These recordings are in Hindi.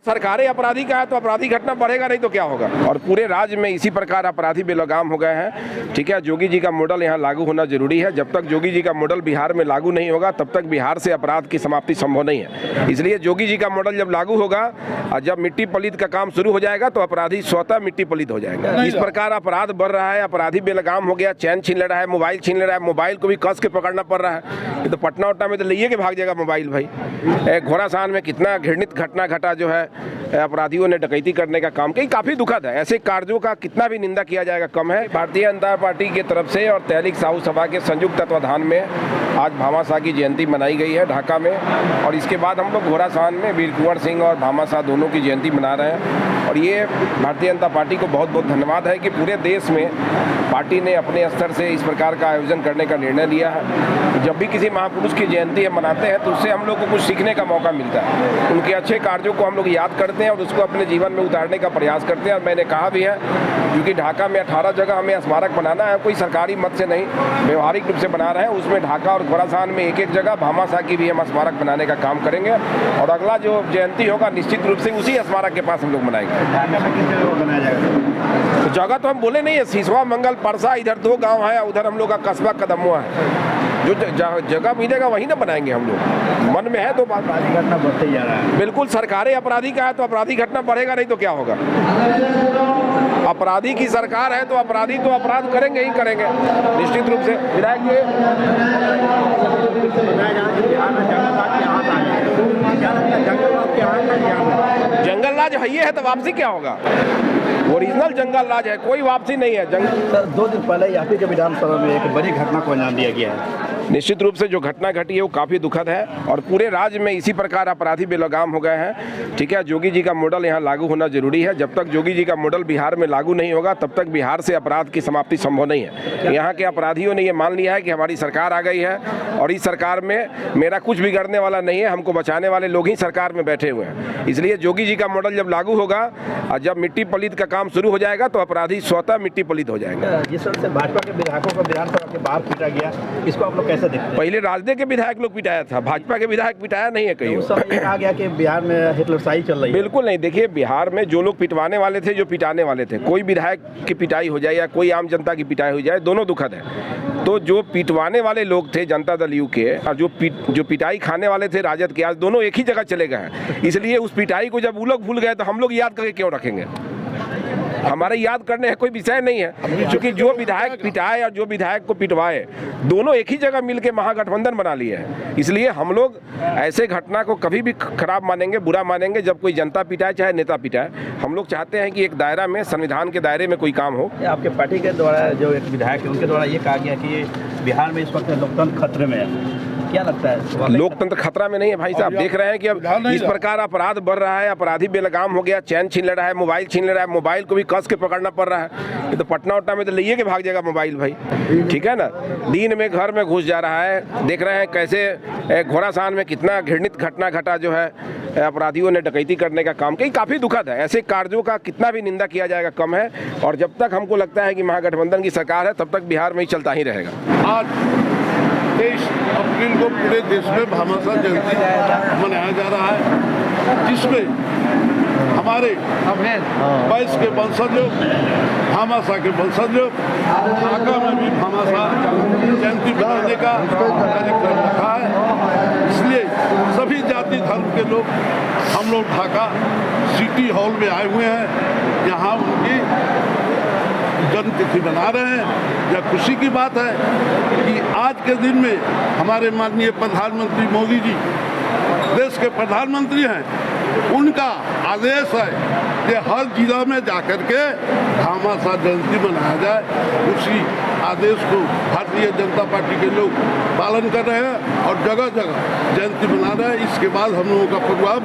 सरकारें अपराधी का है तो अपराधी घटना बढ़ेगा नहीं तो क्या होगा। और पूरे राज्य में इसी प्रकार अपराधी बेलगाम हो गए हैं। ठीक है, जोगी जी का मॉडल यहाँ लागू होना जरूरी है। जब तक जोगी जी का मॉडल बिहार में लागू नहीं होगा तब तक बिहार से अपराध की समाप्ति संभव नहीं है। इसलिए जोगी जी का मॉडल जब लागू होगा और जब मिट्टी पलित का काम शुरू हो जाएगा तो अपराधी स्वतः मिट्टी पलित हो जाएगा। इस प्रकार अपराध बढ़ रहा है, अपराधी बेलगाम हो गया, चैन छीन ले रहा है, मोबाइल छीन ले रहा है, मोबाइल को भी कस के पकड़ना पड़ रहा है। तो पटना उटना में तो लिए के भाग जाएगा मोबाइल भाई। घोड़ासान में कितना घृणित घटना घटा जो है, अपराधियों ने डकैती करने का काम किया, काफी दुखद है। ऐसे कार्यों का कितना भी निंदा किया जाएगा कम है। भारतीय जनता पार्टी की तरफ से और तहरीक साहू सभा के संयुक्त तत्वाधान में आज भामाशाह की जयंती मनाई गई है ढाका में, और इसके बाद हम लोग घोड़ासान में वीर कुंवर सिंह और भामाशाह दोनों की जयंती मना रहे हैं। और ये भारतीय जनता पार्टी को बहुत बहुत धन्यवाद है कि पूरे देश में पार्टी ने अपने स्तर से इस प्रकार का आयोजन करने का निर्णय लिया है। जब भी किसी महापुरुष की जयंती हम मनाते हैं तो उससे हम लोग को कुछ सीखने का मौका मिलता है। उनके अच्छे कार्यों को हम लोग याद करते हैं और उसको अपने जीवन में उतारने का प्रयास करते हैं। और मैंने कहा भी है, क्योंकि ढाका में 18 जगह हमें स्मारक बनाना है, कोई सरकारी मत से नहीं, व्यवहारिक रूप से बना रहे हैं। उसमें ढाका और घोड़ासान में एक जगह भामाशाह की भी हम स्मारक बनाने का काम करेंगे। और अगला जो जयंती होगा निश्चित रूप से उसी स्मारक के पास हम लोग मनाएंगे। तो जगह तो हम बोले नहीं है, सिसवा, मंगल, परसा, इधर 2 गांव है, उधर हम लोग का कस्बा कदमुआ है। जो जगह मिलेगा वहीं ना बनाएंगे हम लोग। मन में है तो बात, घटना बढ़ते जा रहा है। बिल्कुल, सरकारें अपराधी का है तो अपराधी घटना बढ़ेगा नहीं तो क्या होगा। अपराधी की सरकार है तो अपराधी तो अपराध करेंगे ही करेंगे निश्चित रूप से। विधायक जंगल राज है ये है तो वापसी क्या होगा। ओरिजिनल जंगल राज है, कोई वापसी नहीं है। सर, 2 दिन पहले आप ही के विधानसभा में एक बड़ी घटना को अंजाम दिया गया है। निश्चित रूप से जो घटना घटी है वो काफ़ी दुखद है और पूरे राज्य में इसी प्रकार अपराधी बेलगाम हो गए हैं। ठीक है, जोगी जी का मॉडल यहाँ लागू होना जरूरी है। जब तक जोगी जी का मॉडल बिहार में लागू नहीं होगा तब तक बिहार से अपराध की समाप्ति संभव नहीं है। यहाँ के अपराधियों ने ये मान लिया है कि हमारी सरकार आ गई है और इस सरकार में मेरा कुछ बिगड़ने वाला नहीं है, हमको बचाने वाले लोग ही सरकार में बैठे हुए हैं। इसलिए जोगी जी का मॉडल जब लागू होगा और जब मिट्टी पलित का काम शुरू हो जाएगा तो अपराधी स्वतः मिट्टी पलित हो जाएगा। जिस तरह से भाजपा के विधायकों को विधानसभा के बाहर पीटा गया, इसको आप लोग कैसे देखते हैं? पहले राजद के विधायक लोग पिटाया था, भाजपा के विधायक पिटाया नहीं है कहीं। उस समय कहा गया कि बिहार में हिटलरशाही चल रही है। बिल्कुल नहीं। देखिए, बिहार में जो लोग पिटवाने वाले थे, जो पिटाने वाले थे, कोई विधायक की पिटाई हो जाए या कोई आम जनता की पिटाई हो जाए, दोनों दुखद है। तो जो पिटवाने वाले लोग थे जनता दल यू के और जो पिटाई खाने वाले थे राजद के, आज दोनों एक ही जगह चले गए हैं। इसलिए उस पिटाई को जब वो लोग भूल गए तो हम लोग याद करके क्यों रखेंगे। हमारे याद करने का कोई विषय नहीं है, क्योंकि जो विधायक पिटाए और जो विधायक को पिटवाए दोनों एक ही जगह मिलकर महागठबंधन बना लिए हैं। इसलिए हम लोग ऐसे घटना को कभी भी खराब मानेंगे, बुरा मानेंगे जब कोई जनता पिटाए चाहे नेता पिटाए। हम लोग चाहते हैं कि एक दायरा में, संविधान के दायरे में कोई काम हो। आपके पार्टी के द्वारा जो एक विधायक है उनके द्वारा ये कहा गया कि बिहार में इस वक्त लोकतंत्र खतरे में है, क्या लगता है? लोकतंत्र खतरा में नहीं है भाई साहब। देख रहे हैं कि अब इस प्रकार अपराध बढ़ रहा है, अपराधी बेलगाम हो गया, चैन छीन ले रहा है, मोबाइल छीन ले रहा है, मोबाइल को भी कस के पकड़ना पड़ रहा है। तो पटना उटना में तो लिए के भाग जाएगा मोबाइल भाई। ठीक है ना, दिन में घर में घुस जा रहा है। देख रहे हैं कैसे घोड़ासान में कितना घृणित घटना घटा जो है, अपराधियों ने डकैती करने का काम किया, काफी दुखद है। ऐसे कार्यों का कितना भी निंदा किया जाएगा कम है। और जब तक हमको लगता है कि महागठबंधन की सरकार है तब तक बिहार में ही चलता ही रहेगा। आज 23 अप्रैल को पूरे देश में भामाशाह जयंती मनाया जा रहा है, जिसमें हमारे 22 के वंशज लोग, भामाशाह के वंशज लोग ढाका में भी भामाशाह जयंती मनाने का कार्यक्रम रखा है। इसलिए सभी जाति धर्म के लोग हम लोग ढाका सिटी हॉल में आए हुए हैं। यहाँ उनकी जन्मतिथि मना रहे हैं। यह खुशी की बात है कि आज के दिन में हमारे माननीय प्रधानमंत्री मोदी जी देश के प्रधानमंत्री हैं, उनका आदेश है कि हर जिला में जाकर के भामाशाह जयंती मनाया जाए। उसी आदेश को भारतीय जनता पार्टी के लोग पालन कर रहे हैं और जगह जगह जयंती मना रहे हैं। इसके बाद हम लोगों का प्रोग्राम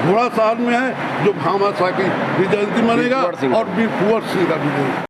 घोड़ासान में है, जो भामाशाह की भी जयंती मनेगा और वीर कुंवर सिंह का भी।